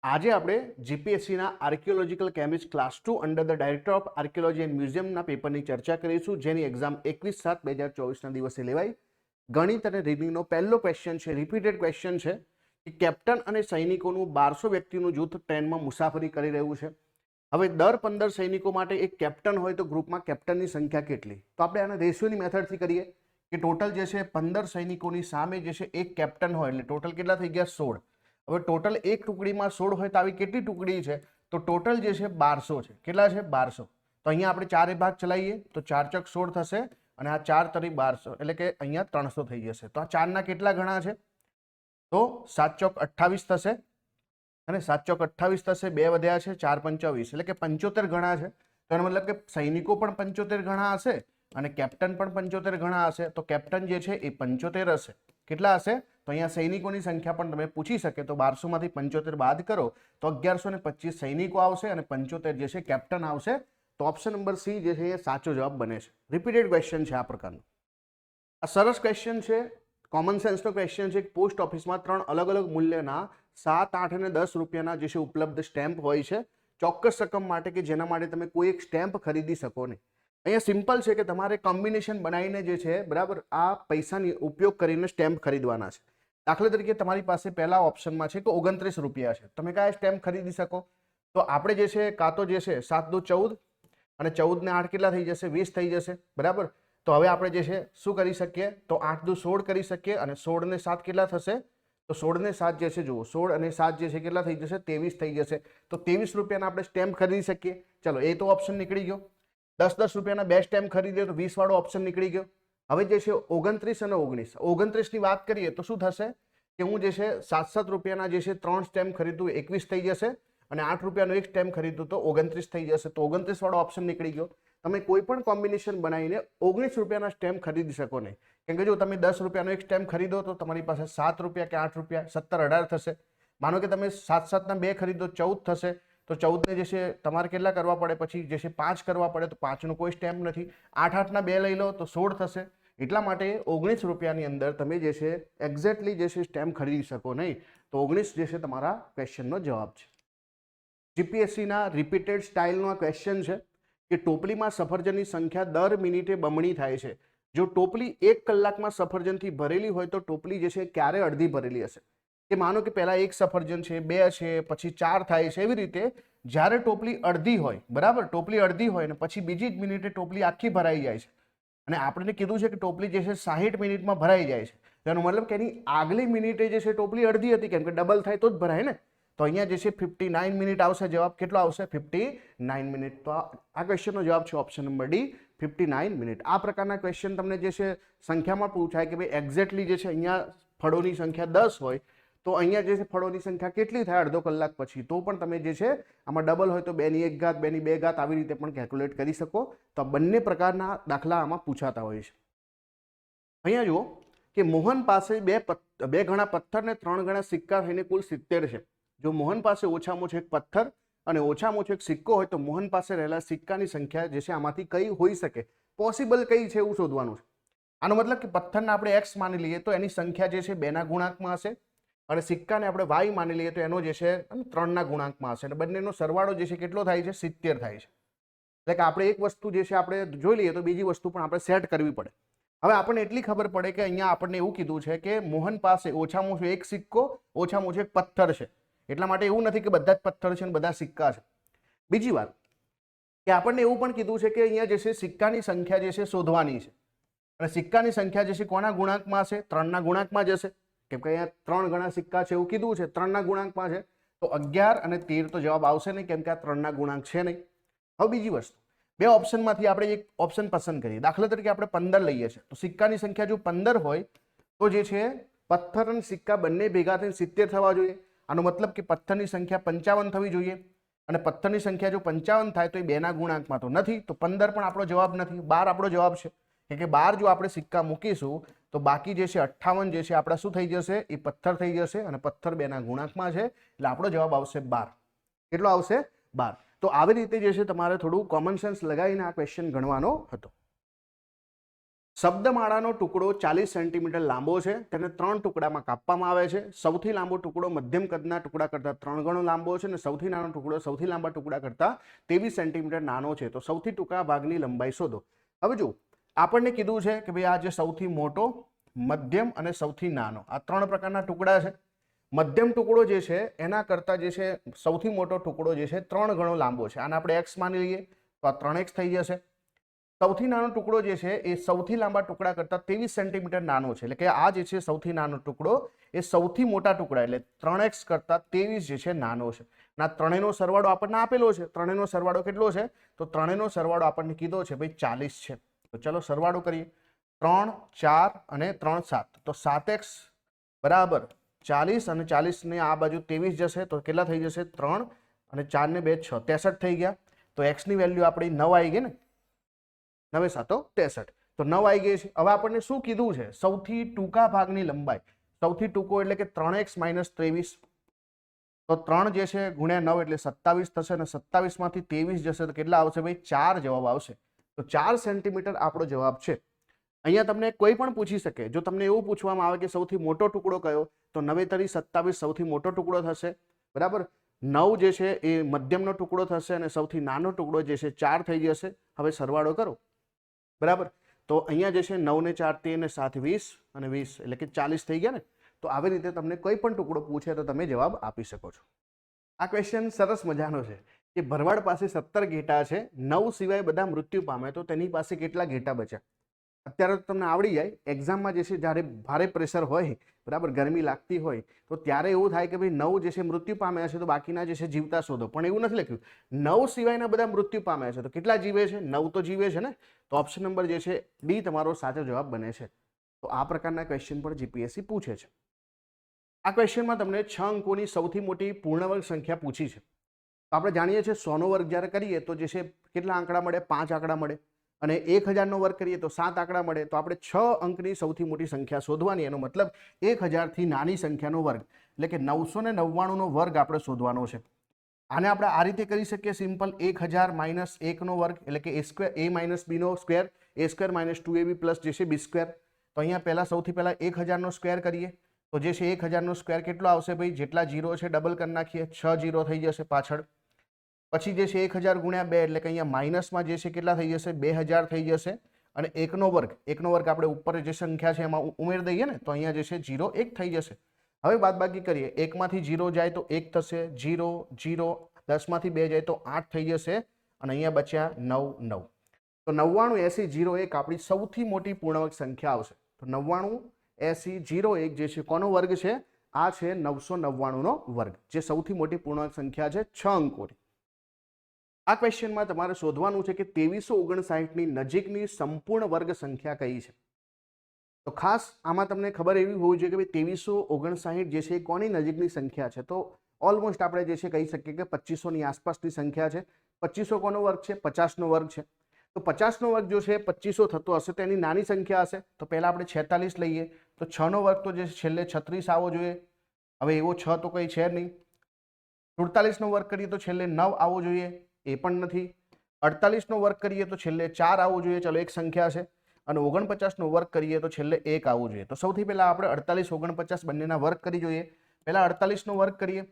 આજે આપણે જીપીએસસીના archaeological chemist class 2 under the director of archaeology and મ્યુઝિયમના પેપરની ચર્ચા કરીશું, જેની એક્ઝામ 21/7/2024ના દિવસે લેવાઈ. ગણિત અને રીડિંગનો પહેલો ક્વેશ્ચન છે, રિપીટેડ ક્વેશ્ચન છે કે કેપ્ટન અને સૈનિકોનું 1200 વ્યક્તિનું જૂથ ટ્રેનમાં મુસાફરી કરી રહ્યું છે. હવે દર 15 સૈનિકો માટે એક કેપ્ટન હોય તો ગ્રુપમાં કેપ્ટનની સંખ્યા કેટલી? તો આપણે આને રેશિયોની મેથડથી કરીએ કે ટોટલ જે છે 15 સૈનિકોની સામે જે છે એક કેપ્ટન હોય એટલે ટોટલ કેટલા થઈ ગયા? 16. હવે ટોટલ એક ટુકડીમાં 16 હોય તો આવી કેટલી ટુકડી છે? તો ટોટલ જે છે 1200 છે. કેટલા છે? 1200. તો અહીંયા આપણે ચારે ભાગ ચલાવીએ તો 4 ચોક 16 થશે અને આ 4 તરી 1200 એટલે કે અહીંયા 300 થઈ જશે. તો આ 4ના કેટલા ગણા છે? તો 7 ચોક 28 થશે અને 7 ચોક 28 થશે, 2 વધ્યા છે 4 પંચા 20 એટલે કે 75 ગણા છે. તો એનો મતલબ કે સૈનિકો પણ 75 ગણા હશે અને કેપ્ટન પણ 75 ગણા હશે. તો કેપ્ટન જે છે એ 75 હશે. કેટલા હશે? તો અહીંયા સૈનિકોની સંખ્યા પણ તમે પૂછી શકે તો 1200 માંથી 75 બાદ કરો તો 1125 સૈનિકો આવશે અને 75 જે છે કેપ્ટન આવશે. તો ઓપ્શન નંબર સી જે છે એ સાચો જવાબ બને છે. રિપીટેડ ક્વેશ્ચન છે આ પ્રકારનો. આ સરસ ક્વેશ્ચન છે, કોમન સેન્સનો ક્વેશ્ચન છે. પોસ્ટ ઓફિસમાં 3 અલગ અલગ મૂલ્યના 7, 8 અને 10 રૂપિયાના જે છે ઉપલબ્ધ સ્ટેમ્પ હોય છે ચોક્કસ રકમ માટે કે જેના માટે તમે કોઈ એક સ્ટેમ્પ ખરીદી શકો નહીં. અહીંયા સિમ્પલ છે કે તમારે કોમ્બિનેશન બનાવીને જે છે બરાબર આ પૈસાની ઉપયોગ કરીને સ્ટેમ્પ ખરીદવાના છે. દાખલા તરીકે તમારી પાસે પહેલા ઓપ્શનમાં છે કે 29 રૂપિયા છે, તમે કયા સ્ટેમ્પ ખરીદી શકો? તો આપણે જે છે કાં તો જે છે 7 દુ 14 અને 14 ને 8 કેટલા થઈ જશે? 20 થઈ જશે બરાબર. તો હવે આપણે જે છે શું કરી શકીએ? તો 8 દુ 16 કરી શકીએ અને 16 ને 7 કેટલા થશે? તો 16 ને 7 જે છે જુઓ 16 અને 7 જે છે કેટલા થઈ જશે? 23 થઈ જશે. તો 23 રૂપિયાના આપણે સ્ટેમ્પ ખરીદી શકીએ. ચલો એ તો ઓપ્શન નીકળી ગયો. 10 રૂપિયાના બે સ્ટેમ્પ ખરીદીએ તો 20 વાળો ઓપ્શન નીકળી ગયો. હવે જે છે 29 અને 19 ની વાત કરીએ તો શું થશે કે હું જે છે 7 રૂપિયાના જે છે 3 સ્ટેમ્પ ખરીદું 21 થઈ જશે અને 8 રૂપિયાનો એક સ્ટેમ્પ ખરીદું તો 29 થઈ જશે. તો 29 વાળો ઓપ્શન નીકળી ગયો. તમે કોઈ પણ કોમ્બિનેશન બનાવીને 19 રૂપિયાના સ્ટેમ્પ ખરીદી શકો નહીં, કેમ કે જો તમે 10 રૂપિયાનો એક સ્ટેમ્પ ખરીદો તો તમારી પાસે 7 રૂપિયા કે 8 રૂપિયા 17, 18 થશે. માનો કે તમે 7 ના 2 ખરીદો 14 થશે. તો 14 ને જે છે તમારે કેટલા કરવા પડે? પછી જે છે 5 કરવા પડે તો 5 નો કોઈ સ્ટેમ્પ નથી. 8 ના 2 લઈ લો તો 16 થશે. એટલા માટે 19 રૂપિયાની અંદર તમે જે છે એક્ઝેક્ટલી જે છે સ્ટેમ્પ ખરીદી શકો નહીં. તો 19 જે છે તમારા ક્વેશ્ચનનો જવાબ છે. જીપીએસસીના રિપીટેડ સ્ટાઇલનો આ ક્વેશ્ચન છે કે ટોપલીમાં સફરજનની સંખ્યા દર મિનિટે બમણી થાય છે. જો ટોપલી 1 કલાકમાં સફરજનથી ભરેલી હોય તો ટોપલી જે છે ક્યારે અડધી ભરેલી હશે? કે માનો કે પહેલા 1 સફરજન છે, 2 છે, પછી 4 થાય છે. એવી રીતે જ્યારે ટોપલી અડધી હોય બરાબર, ટોપલી અડધી હોય ને પછી બીજી જ મિનિટે ટોપલી આખી ભરાઈ જાય છે અને આપણે કીધું છે કે ટોપલી જે છે 60 મિનિટમાં ભરાઈ જાય છે. તેનો મતલબ કે એની આગલી મિનિટે જે છે ટોપલી અડધી હતી, કેમ કે ડબલ થાય તો જ ભરાય ને. તો અહીંયા જે છે 59 મિનિટ આવશે. જવાબ કેટલો આવશે? 59 મિનિટ. તો આ ક્વેશ્ચનનો જવાબ છે ઓપ્શન નંબર ડી, 59 મિનિટ. આ પ્રકારના ક્વેશ્ચન તમને જે છે સંખ્યામાં પૂછાય કે ભાઈ એક્ઝેક્ટલી જે છે અહીંયા ફળોની સંખ્યા 10 હોય તો અહીંયા જે છે ફળોની સંખ્યા કેટલી થાય અડધો કલાક પછી? તો પણ તમે જે છે આમાં ડબલ હોય તો 2 ની 1 ઘાત 2 ની 2 ઘાત આવી રીતે પણ કેલ્ક્યુલેટ કરી શકો. તો બંને પ્રકારના દાખલા આમાં પૂછાતા હોય છે. અહીંયા જુઓ કે મોહન પાસે બે ગણા પથ્થર ને 3 ગણા સિક્કા થઈને કુલ 70 છે. જો મોહન પાસે ઓછામાં ઓછો એક પથ્થર અને ઓછામાં ઓછો એક સિક્કો હોય તો મોહન પાસે રહેલા સિક્કાની સંખ્યા જે છે આમાંથી કઈ હોઈ શકે? પોસિબલ કઈ છે એવું શોધવાનું છે. આનો મતલબ કે પથ્થરને આપણે x માની લઈએ તો એની સંખ્યા જે છે 2 ના ગુણાંકમાં હશે અને સિક્કાને આપણે y માની લઈએ તો એનો જે છે 3 ના ગુણાંકમાં હશે અને બંનેનો સરવાળો જે છે કેટલો થાય છે? 70 થાય છે. એટલે કે આપણે એક વસ્તુ જે છે આપણે જોઈ લઈએ તો બીજી વસ્તુ પણ આપણે સેટ કરવી પડે. હવે આપણને એટલી ખબર પડે કે અહીંયા આપણને એવું કીધું છે કે મોહન પાસે ઓછામાં ઓછો એક સિક્કો, ઓછામાં ઓછો એક પથ્થર છે. એટલા માટે એવું નથી કે બધા જ પથ્થર છે અને બધા સિક્કા છે. બીજી વાત કે આપણને એવું પણ કીધું છે કે અહીંયા જે છે સિક્કાની સંખ્યા જે છે શોધવાની છે અને સિક્કાની સંખ્યા જે છે કોના ગુણાંકમાં હશે? 3 ના ગુણાંકમાં જ હશે, કેમ કે અહીંયા 3 ગણા સિક્કા છે એવું કીધું છે, 3 ના ગુણાંકમાં છે. તો 11 અને 13 તો જવાબ આવશે નહીં, કેમ કે આ 3 ના ગુણાંક છે નહીં. હવે બીજી વસ્તુ, બે ઓપ્શનમાંથી આપણે એક ઓપ્શન પસંદ કરીએ. દાખલા તરીકે આપણે 15 લઈએ છીએ તો સિક્કાની સંખ્યા જો 15 હોય તો જે છે પથ્થર અને સિક્કા બંને ભેગા થઈને 70 થવા જોઈએ. આનો મતલબ કે પથ્થરની સંખ્યા 55 થવી જોઈએ અને પથ્થરની સંખ્યા જો 55 થાય તો એ 2 ના ગુણાંકમાં તો નથી. તો 15 પણ આપણો જવાબ નથી, 12 આપણો જવાબ છે. કે 12 જો આપણે સિક્કા મૂકીશું તો બાકી જે છે 58 જે છે આપણા શું થઈ જશે? એ પથ્થર થઈ જશે અને પથ્થર 2 ના ગુણાંકમાં છે એટલે આપણો જવાબ આવશે 12. કેટલો આવશે? 12. તો આવી રીતે જે છે તમારે થોડું કોમન સેન્સ લગાવીને આ ક્વેશ્ચન ગણવાનો હતો. શબ્દમાળાનો ટુકડો 40 સેન્ટીમીટર લાંબો છે, તેને 3 ટુકડામાં કાપવામાં આવે છે. સૌથી લાંબો ટુકડો મધ્યમ કદના ટુકડા કરતાં 3 ગણો લાંબો છે અને સૌથી નાનો ટુકડો સૌથી લાંબા ટુકડા કરતાં 23 સેન્ટીમીટર નાનો છે. તો સૌથી ટૂંકા ભાગની લંબાઈ શોધો. હવે જો આપણને કીધું છે કે ભાઈ આ જે સૌથી મોટો, મધ્યમ અને સૌથી નાનો, આ 3 પ્રકારના ટુકડા છે. મધ્યમ ટુકડો જે છે એના કરતાં જે છે સૌથી મોટો ટુકડો જે છે 3 ગણો લાંબો છે. આને આપણે x માની લઈએ તો આ 3x થઈ જશે. સૌથી નાનો ટુકડો જે છે એ સૌથી લાંબા ટુકડા કરતાં 23 સેન્ટીમીટર નાનો છે. એટલે કે આ જે છે સૌથી નાનો ટુકડો એ સૌથી મોટા ટુકડા એટલે 3x કરતાં 23 જે છે નાનો છે. ના ત્રણેયનો સરવાળો આપણને આપેલો છે. ત્રણેયનો સરવાળો કેટલો છે? તો ત્રણેયનો સરવાળો આપણને કીધો છે ભાઈ 40 છે. તો ચલો સરવાળો કરીએ. 3 4 અને 3 7, તો 7x બરાબર 40 અને 40 ને આ બાજુ 23 જશે તો કેટલા થઈ જશે? 3 અને 4 ને 2 6, 63 થઈ ગયા. તો x ની વેલ્યુ આપણી 9 આવી ગઈ ને, 9 7 63. તો 9 આવી ગઈ છે. હવે આપણને શું કીધું છે? સૌથી ટૂંકા ભાગની લંબાઈ. સૌથી ટૂંકો એટલે કે 3x - 23, તો 3 જે છે ગુણ્યા 9 એટલે 27 થશે અને 27 માંથી 23 જશે તો કેટલા આવશે ભાઈ? 4 જવાબ આવશે. તો 4 સેન્ટીમીટર આપણો જવાબ છે. અહીંયા તમને કોઈ પણ પૂછી શકે. જો તમને એવું પૂછવામાં આવે કે સૌથી મોટો ટુકડો કયો, તો 9 તરી 27 સૌથી મોટો ટુકડો થશે, બરાબર. 9 જે છે એ મધ્યમનો ટુકડો થશે અને સૌથી નાનો ટુકડો જે છે 4 થઈ જશે. હવે સરવાળો કરો, બરાબર. તો અહીંયા જે છે 9 ને 4 13 ને 7 20 અને 20 એટલે કે 40 થઈ ગયા ને. તો આવી રીતે તમને કોઈ પણ ટુકડો પૂછે તો તમે જવાબ આપી શકો છો. આ ક્વેશ્ચન સરસ મજાનો છે કે ભરવાડ પાસે 17 ઘેટા છે, 9 સિવાય બધા મૃત્યુ પામે તો તેની પાસે કેટલા ઘેટા બચ્યા? અત્યારે તો તમને આવડી જાય. એક્ઝામમાં જે છે જ્યારે ભારે પ્રેશર હોય, બરાબર, ગરમી લાગતી હોય તો ત્યારે એવું થાય કે ભાઈ 9 જે છે મૃત્યુ પામ્યા છે તો બાકીના જે છે જીવતા શોધો. પણ એવું નથી લખ્યું. 9 સિવાયના બધા મૃત્યુ પામ્યા છે તો કેટલા જીવે છે? 9 તો જીવે છે ને. તો ઓપ્શન નંબર જે છે ડી તમારો સાચો જવાબ બને છે. તો આ પ્રકારના ક્વેશ્ચન પણ જીપીએસસી પૂછે છે. આ ક્વેશ્ચનમાં તમને 6 અંકોની સૌથી મોટી પૂર્ણવર્ગ સંખ્યા પૂછી છે. તો આપણે જાણીએ છીએ 100 નો વર્ગ જ્યારે કરીએ તો જે છે કેટલા આંકડા મળે? 5 આંકડા મળે. અને 1000 નો વર્ગ કરીએ તો 7 આંકડા મળે. તો આપણે 6 અંકની સૌથી મોટી સંખ્યા શોધવાની. એનો મતલબ 1000 થી નાની સંખ્યાનો વર્ગ એટલે કે 999 નો વર્ગ આપણે શોધવાનો છે. આને આપણે આ રીતે કરી શકીએ સિમ્પલ. 1000 - 1 નો વર્ગ એટલે કે a - b નો સ્ક્વેર, a² - 2ab પ્લસ જે છે b². તો અહીંયા સૌથી પહેલા 1000 નો સ્ક્વેર કરીએ તો જે છે 1000 નો સ્ક્વેર કેટલો આવશે ભાઈ? જેટલા 0 છે ડબલ કરી નાખીએ, 6 0 થઈ જશે પાછળ. પછી જે છે 1000 ગુણ્યા 2 એટલે કે અહીંયા માઇનસમાં જે છે કેટલા થઈ જશે? 2000 થઈ જશે. અને 1 નો વર્ગ આપણે ઉપર જે સંખ્યા છે એમાં ઉમેરી દઈએ ને તો અહીંયા જે છે 0 1 થઈ જશે. હવે બાદબાકી કરીએ. 1 માંથી 0 જાય તો 1 થશે, 0 0, 10 માંથી 2 જાય તો 8 થઈ જશે અને અહીંયા બચ્યા 9 9. તો 99 80 01 આપણી સૌથી મોટી પૂર્ણવર્ગ સંખ્યા આવશે. તો 99 80 01 જે છે કોનો વર્ગ છે? આ છે 999 નો વર્ગ, જે સૌથી મોટી પૂર્ણવર્ગ સંખ્યા છે 6 અંકોની. આ ક્વેશ્ચનમાં તમારે શોધવાનું છે કે 2359 ની નજીકની સંપૂર્ણ વર્ગ સંખ્યા કઈ છે. તો ખાસ આમાં તમને ખબર એવી હોવી જોઈએ કે 2359 જે છે કોની નજીકની સંખ્યા છે. તો ઓલમોસ્ટ આપણે જે છે કહી શકીએ કે 2500 ની આસપાસની સંખ્યા છે. 2500 કોનો વર્ગ છે? 50 નો વર્ગ છે. તો 50 નો વર્ગ જો છે 2500 થતો હશે તો એની નાની સંખ્યા હશે. તો પહેલા આપણે 46 લઈએ તો 6 નો વર્ગ તો જે છેલ્લે 36 આવવો જોઈએ. હવે એવો 6 તો કઈ છે નહીં. 47 નો વર્ગ કરીએ તો છેલ્લે 9 આવવો જોઈએ, એ પણ નથી. 48 નો વર્ગ કરીએ તો છેલ્લે 4 આવવું જોઈએ, ચલો એક સંખ્યા છે. અને 49 નો વર્ગ કરીએ તો છેલ્લે 1 આવવું જોઈએ. તો સૌથી પહેલા આપણે 48 49 બંનેના વર્ગ કરી જોઈએ. પહેલા 48 નો વર્ગ કરીએ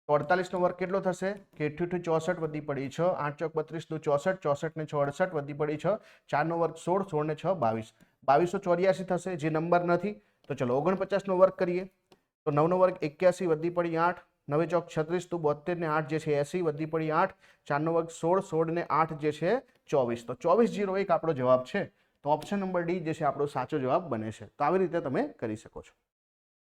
તો 48 નો વર્ગ કેટલો થશે? કે 88 64 વધી પડી 6, 8 ચોક 32 દુ 64, 64 ને 6 68 વધી પડી 6, 4 નો વર્ગ 16, 16 ને 6 22, 2284 થશે, જે નંબર નથી. તો ચલો 49 નો વર્ગ કરીએ તો 9 નો વર્ગ 81 વધી પડી 8, 9 ચોક 36 તો 72 ને 8 જે છે 80 વધી પડી 8, 4 નો વર્ગ 16, 16 ને 8 જે છે 24. તો 2401 આપણો જવાબ છે. તો ઓપ્શન નંબર ડી જે છે આપણો સાચો જવાબ બને છે. તો આવી રીતે તમે કરી શકો છો.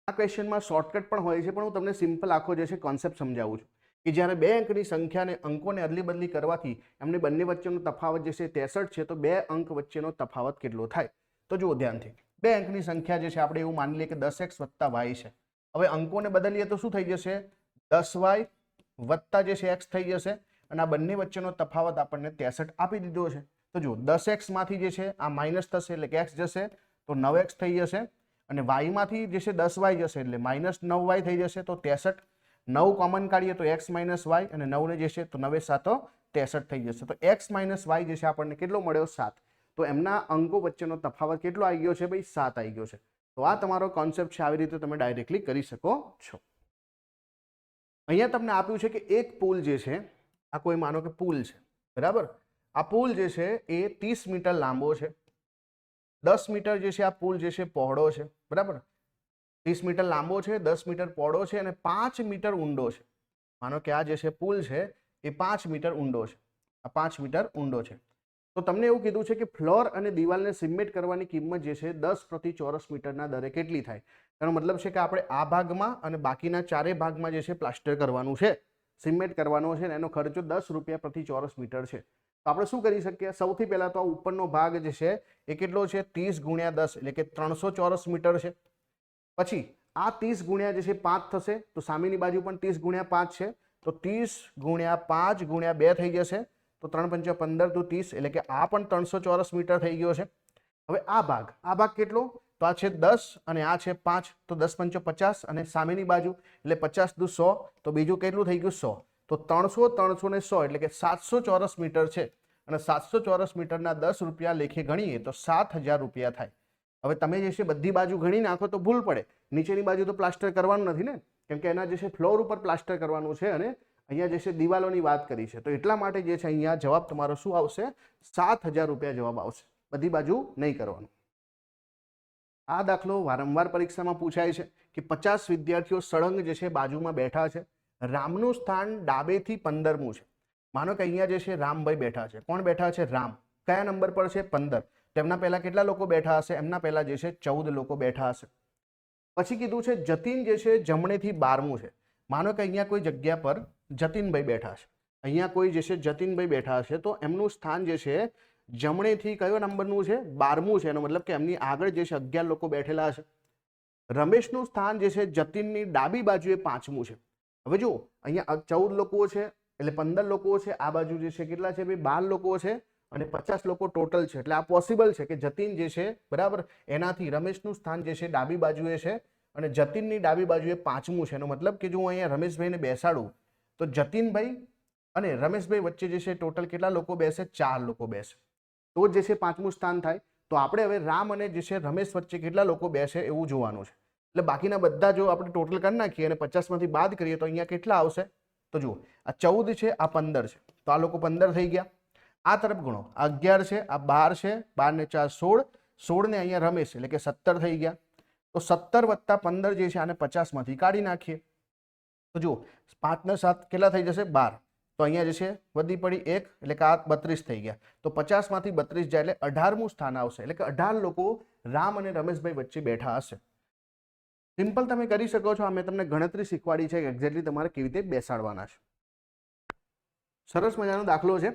આ ક્વેશ્ચનમાં શોર્ટકટ પણ હોય છે, પણ હું તમને સિમ્પલ આખો જે છે કોન્સેપ્ટ સમજાવું છું કે જ્યારે બે અંકની સંખ્યાને અંકોને અદલી બદલી કરવાથી એમને બંને વચ્ચેનો તફાવત જે છે 63 છે, તો બે અંક વચ્ચેનો તફાવત કેટલો થાય? તો જુઓ ધ્યાનથી. બે અંકની સંખ્યા જે છે આપણે એવું માની લઈએ કે 10x + y છે. હવે અંકોને બદલીએ તો શું થઈ જશે? 10y વત્તા જે છે x થઈ જશે અને આ બંને વચ્ચેનો તફાવત આપણને 63 આપી દીધો છે. તો જુઓ 10x માંથી જે છે આ માઇનસ થશે એટલે કે x જશે તો 9x થઈ જશે અને y માંથી જે છે 10y જશે એટલે -9y થઈ જશે. તો 63, 9 કોમન કાઢીએ તો x - y અને 9 ને જે છે તો 9 7 63 થઈ જશે. તો x - y જે છે આપણને કેટલો મળ્યો? 7. તો એમના અંકો વચ્ચેનો તફાવત કેટલો આવી ગયો છે ભાઈ? 7 આવી ગયો છે. તો આ તમારો કોન્સેપ્ટ છે, આવી રીતે તમે ડાયરેક્ટલી કરી શકો છો. અહીંયા તમને આપ્યું છે કે એક પુલ જે છે, આ કોઈ માનો કે પુલ છે, બરાબર. આ પુલ જે છે એ 30 મીટર લાંબો છે, 10 મીટર જે છે આ પુલ જે છે પહોળો છે, બરાબર. 30 મીટર લાંબો છે, 10 મીટર પહોળો છે અને 5 મીટર ઊંડો છે. માનો કે આ જે છે પુલ છે એ 5 મીટર ઊંડો છે, આ 5 મીટર ઊંડો છે. તો તમને એવું કીધું છે કે ફ્લોર અને દિવાલને સિમેન્ટ કરવાની કિંમત જે છે 10 પ્રતિ ચોરસ મીટરના દરે કેટલી થાય? એનો મતલબ છે કે આપણે આ ભાગમાં અને બાકીના ચારે ભાગમાં જે છે પ્લાસ્ટર કરવાનું છે, સિમેન્ટ કરવાનો છે, એનો ખર્ચો 10 રૂપિયા પ્રતિ ચોરસ મીટર છે. તો આપણે શું કરી શકીએ? સૌથી પહેલા તો આ ઉપરનો ભાગ જે છે એ કેટલો છે? 30 ગુણ્યા 10 એટલે કે 300 ચોરસ મીટર છે. પછી આ 30 ગુણ્યા જે છે 5 થશે, તો સામેની બાજુ પણ 30 ગુણ્યા 5 છે, તો 30 ગુણ્યા 5 ગુણ્યા 2 થઈ જશે, તો 3 × 5 = 15 તો 30, એટલે કે આ પણ 300 ચોરસ મીટર થઈ ગયો છે. હવે આ ભાગ કેટલો? તો આ છે 10 અને આ છે 5, તો 10 × 5 = 50 અને સામેની બાજુ એટલે 50 × 100, તો બીજું કેટલું થઈ ગયું? 100. તો 300, 300 ને 100 એટલે કે 700 ચોરસ મીટર છે અને 700 ચોરસ મીટરના 10 રૂપિયા લેખે ગણીએ તો 7000 રૂપિયા થાય. હવે તમે જે છે બધી બાજુ ગણી નાખો તો ભૂલ પડે, નીચેની બાજુ તો પ્લાસ્ટર કરવાનું નથી ને, કેમ કે એના જે છે ફ્લોર ઉપર પ્લાસ્ટર કરવાનું છે અને અહીંયા જે છે દિવાલોની વાત કરી છે, તો એટલા માટે જે છે અહીંયા જવાબ તમારો શું આવશે? 7000 રૂપિયા જવાબ આવશે. બધી બાજુ નહીં કરવાનું. આ દાખલો વારંવાર પરીક્ષામાં પૂછાય છે કે 50 વિદ્યાર્થીઓ સળંગ જે છે બાજુમાં બેઠા છે, રામનું સ્થાન ડાબેથી 15મું છે. માનો કે અહીંયા જે છે રામભાઈ બેઠા છે. કોણ બેઠા છે? રામ. કયા નંબર પર છે? 15. તેમના પહેલા કેટલા લોકો બેઠા હશે? એમના પહેલા જે છે 14 લોકો બેઠા હશે. પછી કીધું છે જતીન જે છે જમણેથી 12મું છે. માનો કે અહીંયા કોઈ જગ્યા પર જતીનભાઈ બેઠા છે, અહીંયા કોઈ જે છે જતીનભાઈ બેઠા હશે, તો એમનું સ્થાન જે છે જમણેથી કયો નંબરનું છે? 12મું છે. એનો મતલબ કે એમની આગળ જે છે 11 લોકો બેઠેલા હશે. રમેશનું સ્થાન જે છે જતીનની ડાબી બાજુએ 5મું છે. હવે જો અહીંયા 14 લોકો છે એટલે 15 લોકો છે, આ બાજુ જે છે કેટલા છે ભાઈ? 12 લોકો છે અને 50 લોકો ટોટલ છે. એટલે આ પોસિબલ છે કે જતીન જે છે, બરાબર, એનાથી રમેશનું સ્થાન જે છે ડાબી બાજુએ છે અને જતીનની ડાબી બાજુએ 5મું છે. એનો મતલબ કે જો હું અહીંયા રમેશભાઈને બેસાડું તો જતીનભાઈ અને રમેશભાઈ વચ્ચે જે છે ટોટલ કેટલા લોકો બેસે? 4 લોકો બેસે, તો જે છે 5મું સ્થાન થાય. તો આપણે હવે રામ અને જે છે રમેશ વચ્ચે કેટલા લોકો બેસે એવું જોવાનું છે. એટલે બાકીના બધા જો આપણે ટોટલ કરી નાખીએ અને 50માંથી બાદ કરીએ તો અહીંયા કેટલા આવશે? તો જુઓ, આ 14 છે, આ 15 છે, તો આ લોકો 15 થઈ ગયા. આ તરફ ગણો, આ 11 છે, આ 12 છે, 12 ને 4 16, 16 ને અહીંયા રમેશ એટલે કે 17 થઈ ગયા. તો 17 + 15 જે છે આને 50માંથી કાઢી નાખીએ તો જુઓ 5 ને 7 કેટલા થઈ જશે? 12. તો અહીંયા જે છે વધી પડી 1 એટલે કે આ 32 થઈ ગયા. તો 50માંથી 32 જાય એટલે 18મું સ્થાન આવશે. એટલે કે 18 લોકો રામ અને રમેશભાઈ વચ્ચે બેઠા હશે. સિમ્પલ તમે કરી શકો છો. આ મેં તમને ગણતરી શીખવાડી છે કે એક્ઝેક્ટલી તમારે કેવી રીતે બેસાડવાના છે. સરસ મજાનો દાખલો છે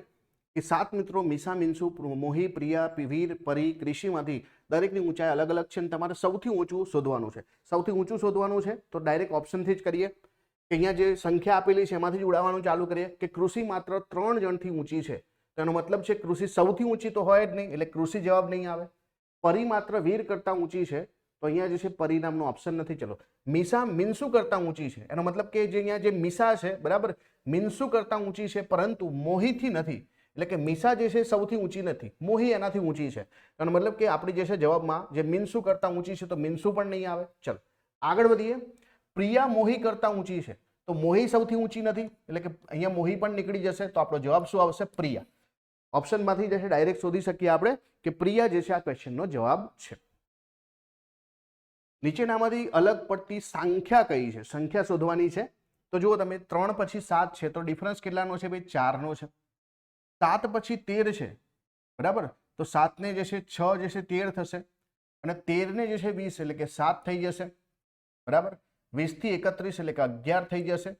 કે 7 મિત્રો મીસા, મિન્સુ, મોહી, પ્રિયા, વીર, પરી, કૃષિમાંથી દરેકની ઊંચાઈ અલગ અલગ છે અને તમારે સૌથી ઊંચું શોધવાનું છે. સૌથી ઊંચું શોધવાનું છે તો ડાયરેક્ટ ઓપ્શનથી જ કરીએ કે અહીંયા જે સંખ્યા આપેલી છે એમાંથી જ ઉડાવવાનું ચાલુ કરીએ કે કૃષિ માત્ર 3 જણથી ઊંચી છે. તો એનો મતલબ છે કૃષિ સૌથી ઊંચી તો હોય જ નહીં, એટલે કૃષિ જવાબ નહીં આવે. પરી માત્ર વીર કરતાં ઊંચી છે, તો અહીંયા જે છે પરિણામનો ઓપ્શન નથી. ચલો, મીસા મિન્સુ કરતાં ઊંચી છે, એનો મતલબ કે જે અહીંયા જે મીસા છે, બરાબર, મિન્સુ કરતાં ઊંચી છે પરંતુ મોહીથી નથી. એટલે કે મીસા જે છે સૌથી ઊંચી નથી, મોહી એનાથી ઊંચી છે. એનો મતલબ કે આપણી જે છે જવાબમાં જે મિન્સુ કરતાં ઊંચી છે તો મિન્સુ પણ નહીં આવે. ચલો આગળ વધીએ. પ્રિયા મોહી કરતાં ઊંચી છે, તો મોહી સૌથી ઊંચી નથી, એટલે કે અહીંયા મોહી પણ નીકળી જશે. તો આપણો જવાબ શું આવશે? પ્રિયા. ઓપ્શનમાંથી જે છે ડાયરેક્ટ શોધી શકીએ આપણે કે પ્રિયા જે છે આ ક્વેશ્ચનનો જવાબ છે. નીચેનામાંથી અલગ પડતી સંખ્યા કઈ છે? સંખ્યા શોધવાની છે. તો જુઓ તમે 3 પછી 7 છે, તો ડિફરન્સ કેટલાનો છે ભાઈ? 4નો છે. 7 પછી 13 છે, બરાબર, તો 7 ને જે છે 6 જે છે 13 થશે અને 13 ને જે છે 20 એટલે કે 7 થઈ જશે, બરાબર. 20 થી 31 એટલે કે 11 થઈ જશે.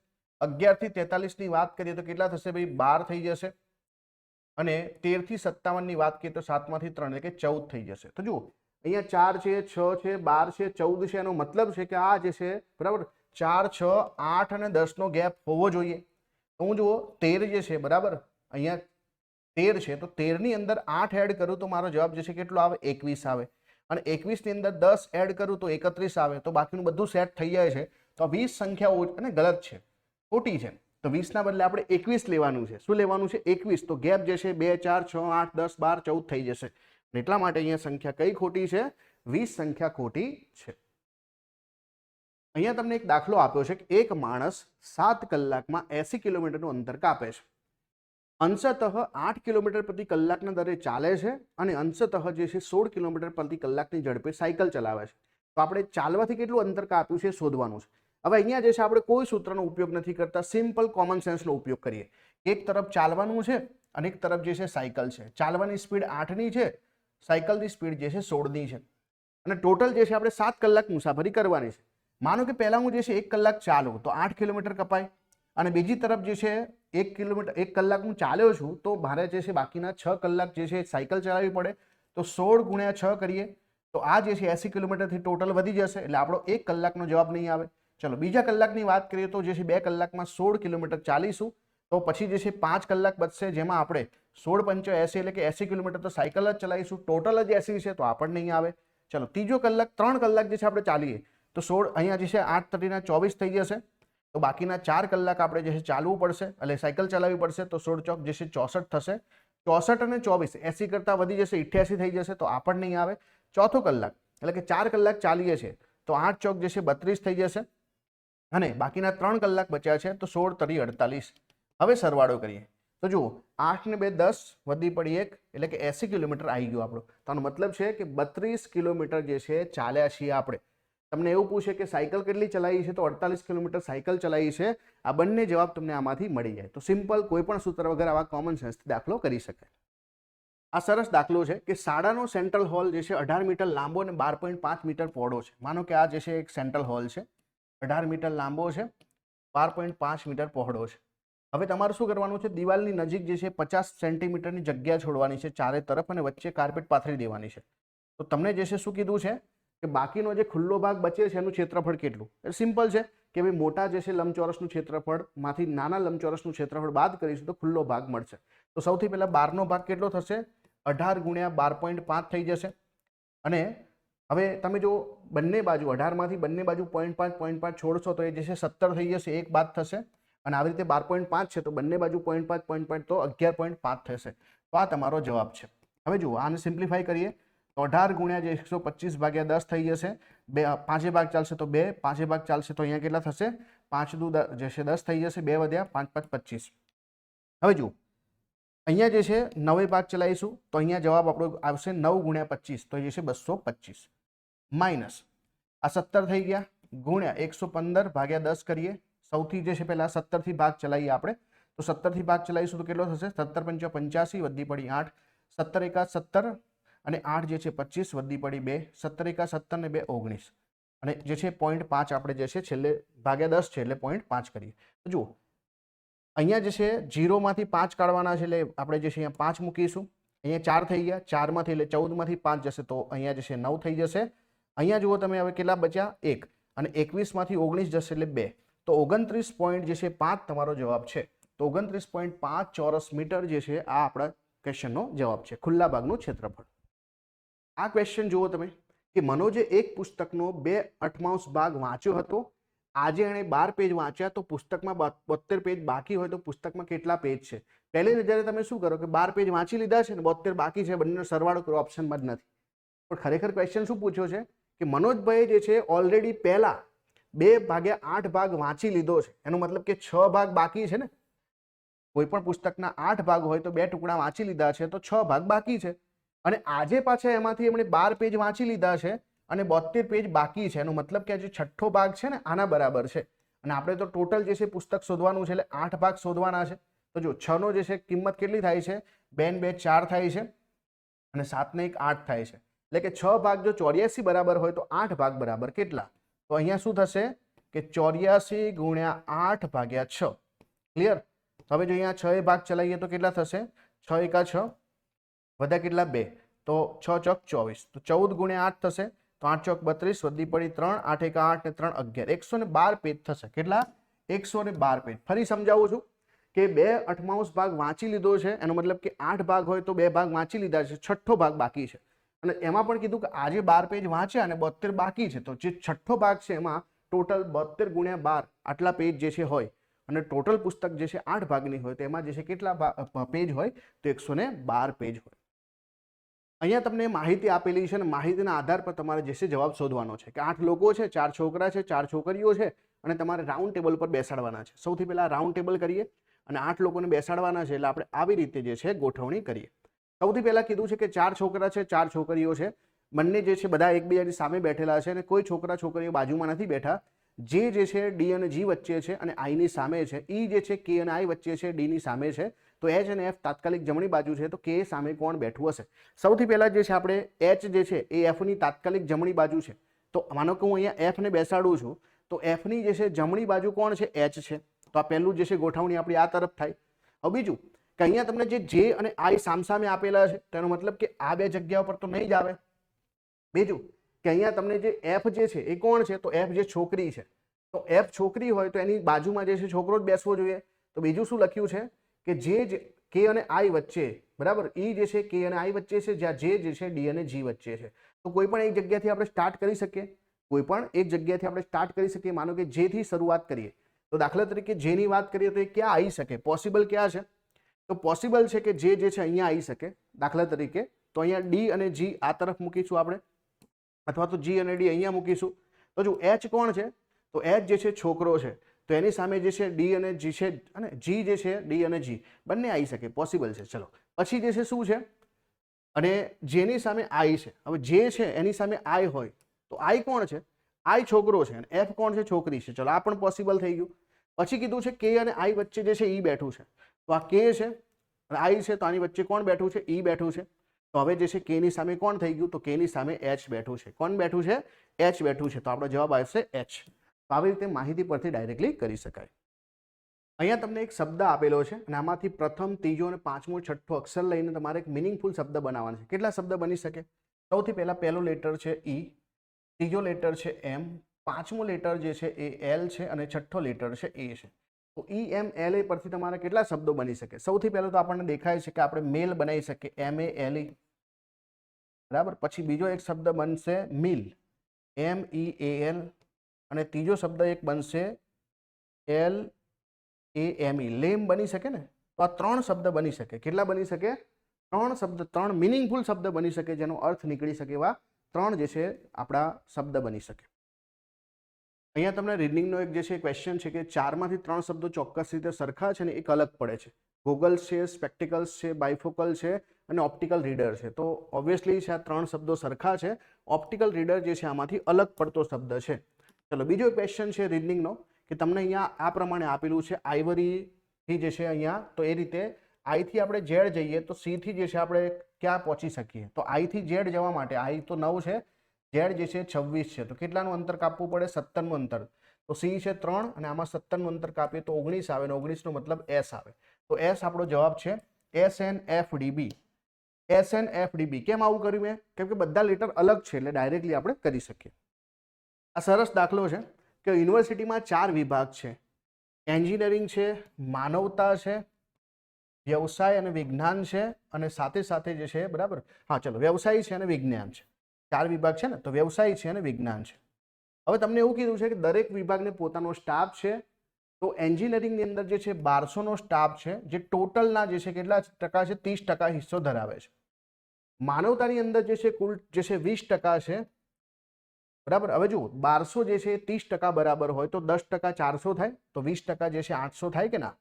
11 થી 43 ની વાત કરીએ તો કેટલા થશે ભાઈ? 12 થઈ જશે અને 13 થી 57 ની વાત કરીએ તો 7 માંથી 3 એટલે કે 14 થઈ જશે. તો જુઓ અહીંયા 4 છે, 6 છે, 12 છે, 14 છે. એનો મતલબ છે કે આ જે છે, બરાબર, 4, 6, 8 અને 10 નો ગેપ હોવો જોઈએ. તો હું જુઓ 13 જે છે, બરાબર, અહીંયા 13 છે, તો 13 ની અંદર 8 એડ કરું તો મારો જવાબ જે છે કેટલો આવે? 21 આવે. અને 21 ની અંદર 10 એડ કરું તો 31 આવે. તો બાકીનું બધું સેટ થઈ જાય છે. તો 20 સંખ્યાઓ અને ગલત છે, ખોટી છે. તો 20 ના બદલે આપણે 21 લેવાનું છે. શું લેવાનું છે? 21. તો ગેપ જે છે 2, 4, 6, 8, 10, 12, 14 થઈ જશે. એટલા માટે અહીંયા સંખ્યા કઈ ખોટી છે? 20 સંખ્યા ખોટી છે. અહીંયા તમને એક દાખલો આપ્યો છે કે એક માણસ 7 કલાકમાં 80 કિલોમીટરનું અંતર કાપે છે. અંશતઃ 8 કિલોમીટર પ્રતિ કલાકના દરે ચાલે છે અને અંશતઃ જે છે 16 કિલોમીટર પ્રતિ કલાકની ઝડપે સાયકલ ચલાવે છે. તો આપણે ચાલવાથી કેટલું અંતર કાપ્યું છે શોધવાનું છે. હવે અહીંયા જે છે આપણે કોઈ સૂત્રનો ઉપયોગ નથી કરતા, સિમ્પલ કોમન સેન્સનો ઉપયોગ કરીએ. એક તરફ ચાલવાનું છે અને એક તરફ જે છે સાયકલ છે. ચાલવાની સ્પીડ 8ની છે, સાયકલની સ્પીડ જે છે 16ની છે અને ટોટલ જે છે આપણે 7 કલાક મુસાફરી કરવાની છે. માનો કે પહેલા હું જે છે 1 કલાક ચાલું તો 8 કિલોમીટર કપાય અને બીજી તરફ જે છે 1 કલાક હું ચાલ્યો છું તો મારે જે છે બાકીના 6 કલાક જે છે સાયકલ ચલાવવી પડે. તો 16 ગુણ્યા 6 કરીએ તો આ જે છે 80 કિલોમીટરથી ટોટલ વધી જશે એટલે આપણો 1 કલાકનો જવાબ નહીં આવે. ચલો બીજા કલાકની વાત કરીએ તો જે છે 2 કલાકમાં 16 કિલોમીટર ચાલીશું તો પછી જે છે 5 કલાક બચશે જેમાં આપણે 16 × 5 80 એટલે કે 80 કિલોમીટર તો સાયકલ જ ચલાવીશું. ટોટલ જ 80 છે તો આ પણ નહીં આવે. ચલો ત્રીજો કલાક 3 કલાક જે છે આપણે ચાલીએ તો 16 અહીંયા જે છે 8 × 3 = 24 થઈ જશે. તો બાકીના 4 કલાક આપણે જે છે ચાલવું પડશે એટલે સાયકલ ચલાવવી પડશે. તો 16 ચોક જે છે 64 થશે. 64 અને 24 80 કરતાં વધી જશે 88 થઈ જશે તો આ પણ નહીં આવે. ચોથો કલાક એટલે કે 4 કલાક ચાલીએ છીએ તો 8 ચોક જે છે 32 થઈ જશે અને બાકીના 3 કલાક બચ્યા છે તો 16 × 3 = 48. હવે સરવાળો કરીએ તો જુઓ 8 ને 2 10 વધી પડી 1 એટલે કે 80 કિલોમીટર આવી ગયું આપણું. તો આનો મતલબ છે કે 32 કિલોમીટર જે છે ચાલ્યા છીએ આપણે. તમને એવું પૂછે કે સાયકલ કેટલી ચલાવી છે તો 48 કિલોમીટર સાયકલ ચલાવી છે. આ બંને જવાબ તમને આમાંથી મળી જાય. તો સિમ્પલ કોઈ પણ સૂત્ર વગર આવા કોમન સેન્સથી દાખલો કરી શકાય. આ સરસ દાખલો છે કે શાળાનો સેન્ટ્રલ હોલ જે છે 18 મીટર લાંબો અને 12.5 મીટર પહોળો છે. માનો કે આ જે છે એક સેન્ટ્રલ હોલ છે, 18 મીટર લાંબો છે, 12.5 મીટર પહોળો છે. હવે તમારે શું કરવાનું છે? દિવાલની નજીક જે છે 50 સેન્ટીમીટરની જગ્યા છોડવાની છે ચારે તરફ અને વચ્ચે કાર્પેટ પાથરી દેવાની છે. તો તમને જે છે શું કીધું છે કે બાકીનો જે ખુલ્લો ભાગ બચે છે એનું ક્ષેત્રફળ કેટલું? એટલે સિમ્પલ છે કે ભાઈ મોટા જે છે લંબચોરસનું ક્ષેત્રફળમાંથી નાના લંબચોરસનું ક્ષેત્રફળ બાદ કરીશું તો ખુલ્લો ભાગ મળશે. તો સૌથી પહેલા 12નો ભાગ કેટલો થશે? 18 × 12.5 થઈ જશે. અને હવે તમે જો બંને બાજુ 18 માંથી બંને બાજુ 0.5 છોડશો તો એ જે છે 17 થઈ જશે, એક બાદ થશે અને આવી રીતે 12.5 છે તો બંને બાજુ 0.5 તો 11.5 થશે. તો આ તમારો જવાબ છે. હવે જુઓ આને સિમ્પ્લિફાઈ કરીએ તો 18 × 125 / 10 થઈ જશે. 5 ભાગ ચાલશે તો 2, 5 ભાગ ચાલશે તો અહીંયા કેટલા થશે? 5 દુ જે છે 10 થઈ જશે, 2 વધ્યા 5 × 5 = 25. હવે જુઓ અહીંયા જે છે 9 ભાગ ચલાવીશું તો અહીંયા જવાબ આપણો આવશે 9 × 25 તો જે છે 225 માઇનસ આ 17 થઈ ગયા ગુણ્યા 115 / 10 કરીએ. સૌથી જે છે પહેલા 17 થી ભાગ ચલાવીએ આપણે તો 17 થી ભાગ ચલાવીશું તો કેટલો થશે? 17 × 5 = 85 વધી પડી 8, 17 × 1 = 17 અને 8 જે છે 25 વધી પડી 2, 17 × 1 = 17 ને 2 = 19 અને જે છે 0.5 આપણે જે છે છેલ્લે ભાગ્યા 10 છે એટલે 0.5 કરીએ. તો જુઓ અહીંયા જે છે 0 માંથી 5 કાઢવાના છે એટલે આપણે જે છે અહીંયા 5 મૂકીશું. અહીંયા 4 થઈ ગયા, 4 માંથી એટલે 14 માંથી 5 જશે તો અહીંયા જે છે 9 થઈ જશે. અહીંયા જુઓ તમે હવે કેટલા બચ્યા? 1 અને 21 માંથી 19 જશે એટલે 2 તો 29.5 તમારો જવાબ છે. તો 29.5 ચોરસ મીટર જે છે આ આપણા ક્વેશ્ચનનો જવાબ છે, ખુલ્લા ભાગનું ક્ષેત્રફળ. આ ક્વેશ્ચન જુઓ તમે કે મનોજે એક પુસ્તકનો 2/8 ભાગ વાંચ્યો હતો. આજે એણે 12 પેજ વાંચ્યા તો પુસ્તકમાં 72 પેજ બાકી હોય તો પુસ્તકમાં કેટલા પેજ છે? પહેલી નજરે તમે શું કરો કે 12 પેજ વાંચી લીધા છે ને 72 બાકી છે, બંનેનો સરવાળો કરો, ઓપ્શનમાં જ નથી. પણ ખરેખર ક્વેશ્ચન શું પૂછ્યો છે કે મનોજભાઈ જે છે ઓલરેડી પહેલા 2/8 ભાગ વાંચી લીધો છે. એનો મતલબ કે 6 ભાગ બાકી છે ને. કોઈ પણ પુસ્તકના 8 ભાગ હોય તો 2 ટુકડા વાંચી લીધા છે તો 6 ભાગ બાકી છે અને આજે પાછા એમાંથી એમણે 12 પેજ વાંચી લીધા છે અને 72 પેજ બાકી છે. એનો મતલબ કે જે છઠ્ઠો ભાગ છે ને આના બરાબર છે અને આપણે તો ટોટલ જે છે પુસ્તક શોધવાનું છે એટલે 8 ભાગ શોધવાના છે. તો જો 6 નો જે છે કિંમત કેટલી થાય છે? 2 ને 2 4 થાય છે અને 7 ને 1 8 થાય છે. એટલે કે 6 ભાગ જો 84 બરાબર હોય તો 8 ભાગ બરાબર કેટલા? તો અહીંયા શું થશે કે 84 × 8/6. ક્લિયર? હવે જો અહીંયા 6 ભાગ ચલાવીએ તો કેટલા થશે? 6 × 6 વધ્યા કેટલા? 2 તો 6 ચોક 24 તો 14 × 8 થશે તો 8 ચોક 32 વધી પડી 3, 8 × 8 ને 3 11, 112 પેજ થશે. કેટલા? 112 પેજ. ફરી સમજાવું છું કે 2/8 ભાગ વાંચી લીધો છે એનો મતલબ કે 8 ભાગ હોય તો 2 ભાગ વાંચી લીધા છે, છઠ્ઠો ભાગ બાકી છે અને એમાં પણ કીધું કે આજે 12 પેજ વાંચ્યા અને 72 બાકી છે તો જે છઠ્ઠો ભાગ છે એમાં ટોટલ 72 × 12 આટલા પેજ જે છે હોય અને ટોટલ પુસ્તક જે છે 8 ભાગની હોય તો એમાં જે છે કેટલા પેજ હોય? તો 112 પેજ હોય. અહીંયા તમને માહિતી આપેલી છે અને માહિતીના આધાર પર તમારે જે છે જવાબ શોધવાનો છે કે 8 લોકો છે, 4 છોકરા છે, 4 છોકરીઓ છે અને તમારે રાઉન્ડ ટેબલ પર બેસાડવાના છે. સૌથી પહેલા રાઉન્ડ ટેબલ કરીએ અને 8 લોકોને બેસાડવાના છે એટલે આપણે આવી રીતે જે છે ગોઠવણી કરીએ. સૌથી પહેલા કીધું છે કે 4 છોકરા છે, 4 છોકરીઓ છે, બંને જે છે બધા એકબીજાની સામે બેઠેલા છે અને કોઈ છોકરા છોકરીઓ બાજુમાં નથી બેઠા. જે છે ડી અને જી વચ્ચે છે અને આઈ ની સામે છે, ઈ જે છે કે અને આઈ વચ્ચે છે, ડી ની સામે છે, તો એચ અને એફ તાત્કાલિક જમણી બાજુ છે, તો કે સામે કોણ બેઠું હશે? સૌથી પહેલા જે છે આપણે એચ જે છે એ એફ ની તાત્કાલિક જમણી બાજુ છે, તો માનો કે હું અહીંયા એફ ને બેસાડું છું તો એફ ની જે છે જમણી બાજુ કોણ છે? એચ છે. તો આ પહેલું જે છે ગોઠવણી આપણી આ તરફ થાય. હવે બીજું કે અહીંયા તમને જે અને આઈ સામસામે આપેલા છે તેનો મતલબ કે આ બે જગ્યાઓ પર તો નહીં જ આવે. બીજું કે અહીંયા તમને જે એફ જે છે એ કોણ છે? તો એફ જે છોકરી છે, તો એફ છોકરી હોય તો એની બાજુમાં જે છે છોકરો જ બેસવો જોઈએ. તો બીજું શું લખ્યું છે કે જે કે અને આઈ વચ્ચે, બરાબર, ઈ જે છે કે અને આઈ વચ્ચે છે, જ્યાં જે છે ડી અને જી વચ્ચે છે. તો કોઈ પણ એક જગ્યાથી આપણે સ્ટાર્ટ કરી શકીએ, કોઈ પણ એક જગ્યાથી આપણે સ્ટાર્ટ કરી શકીએ. માનો કે જે થી શરૂઆત કરીએ તો દાખલા તરીકે જે ની વાત કરીએ તો એ ક્યાં આવી શકે? પોસિબલ ક્યાં છે? તો પોસિબલ છે કે જે છે અહીંયા આવી શકે. દાખલા તરીકે તો અહીંયા ડી અને જી આ તરફ મૂકીશું આપણે, અથવા તો જી અને ડી અહીંયા મૂકીશું. તો જો એચ કોણ છે? તો એચ જે છે છોકરો છે, તો એની સામે જે છે ડી અને જી છે અને જી જે છે ડી અને જી બંને આવી શકે, પોસિબલ છે. ચલો પછી જે છે શું છે? અને જેની સામે આઈ છે. હવે જે છે એની સામે આઈ હોય તો આઈ કોણ છે? આઈ છોકરો છે અને એફ કોણ છે? છોકરી છે. ચલો આ પણ પોસિબલ થઈ ગયું. પછી કીધું છે કે અને આઈ વચ્ચે જે છે ઈ બેઠું છે, તો આ કે છે અને આઈ છે, તો આની વચ્ચે કોણ બેઠું છે? ઈ બેઠું છે. તો હવે જે છે કે ની સામે કોણ થઈ ગયું? તો કે ની સામે એચ બેઠું છે. કોણ બેઠું છે? એચ બેઠું છે. તો આપણો જવાબ આવશે એચ. તો આવી રીતે માહિતી પરથી ડાયરેક્ટલી કરી શકાય. અહીંયા તમને એક શબ્દ આપેલો છે અને આમાંથી પ્રથમ, ત્રીજો અને પાંચમો, છઠ્ઠો અક્ષર લઈને તમારે એક મિનિંગફુલ શબ્દ બનાવવાનો છે. કેટલા શબ્દ બની શકે? સૌથી પહેલા પહેલો લેટર છે ઈ, ત્રીજો લેટર છે એમ, પાંચમો લેટર જે છે એ એલ છે અને છઠ્ઠો લેટર છે એ છે. તો ઈ એમ એલ એ પરથી તમારે કેટલા શબ્દો બની શકે? સૌથી પહેલો તો આપણને દેખાય છે કે આપણે મેલ બનાવી શકીએ, એમ એ એલ ઈ, બરાબર. પછી બીજો એક શબ્દ બનશે મિલ, એમ ઈ એ એલ, અને ત્રીજો શબ્દ એક બનશે એલ એ એમ ઈ, લેમ બની શકે ને. તો આ 3 શબ્દ બની શકે. કેટલા બની શકે? 3 શબ્દ, 3 મિનિંગફુલ શબ્દ બની શકે, જેનો અર્થ નીકળી શકે એવા 3 જે છે આપણા શબ્દ બની શકે. અહીંયા તમને રીડિંગનો એક જે છે ક્વેશ્ચન છે કે 4 માંથી 3 શબ્દો ચોક્કસ રીતે સરખા છે ને એક અલગ પડે છે. ગોગલ્સ છે, સ્પેક્ટિકલ્સ છે, બાયફોકલ છે અને ઓપ્ટિકલ રીડર છે. તો ઓબ્વિયસલી છે આ 3 શબ્દો સરખા છે. ઓપ્ટિકલ રીડર જે છે આમાંથી અલગ પડતો શબ્દ છે. ચલો બીજો ક્વેશ્ચન છે રીડિંગનો કે તમને અહીંયા આ પ્રમાણે આપેલું છે આઈવરી થી જે છે અહીંયા, તો એ રીતે આઈ થી આપણે ઝેડ જઈએ તો સી થી જે છે આપણે ક્યાં પહોંચી શકીએ? તો આઈ થી ઝેડ જવા માટે આઈ તો 9 છે, ઝેડ જે છે 26 છે, તો કેટલાનું અંતર કાપવું પડે? 17 નું અંતર. તો સી છે 3 અને આમાં 17 નું અંતર કાપીએ તો 19 આવે, અને 19 નો મતલબ એસ આવે. તો એસ આપણો જવાબ છે. SNFDB. SNFDB. કેમ આવું કર્યું મેં? કેમ કે બધા લેટર અલગ છે એટલે ડાયરેક્ટલી આપણે કરી શકીએ. આ સરસ દાખલો છે કે યુનિવર્સિટીમાં 4 વિભાગ છે. એન્જિનિયરિંગ છે, માનવતા છે, વ્યવસાય અને વિજ્ઞાન છે, અને સાથે સાથે જે છે, બરાબર, હા ચલો, વ્યવસાય છે અને વિજ્ઞાન છે. 4 વિભાગ છે ને, તો વ્યવસાય છે અને વિજ્ઞાન છે. હવે તમને એવું કીધું છે કે દરેક વિભાગને પોતાનો સ્ટાફ છે. તો એન્જિનિયરિંગની અંદર જે છે 1200 નો સ્ટાફ છે, જે ટોટલના જે છે કેટલા ટકા છે? 30% હિસ્સો ધરાવે છે. માનવતાની અંદર જે છે કુલ જે છે 20% છે, બરાબર. હવે જુઓ 1200 જે છે 30% બરાબર હોય તો 10% 400 થાય, તો 20% જે છે 800 થાય કે ના?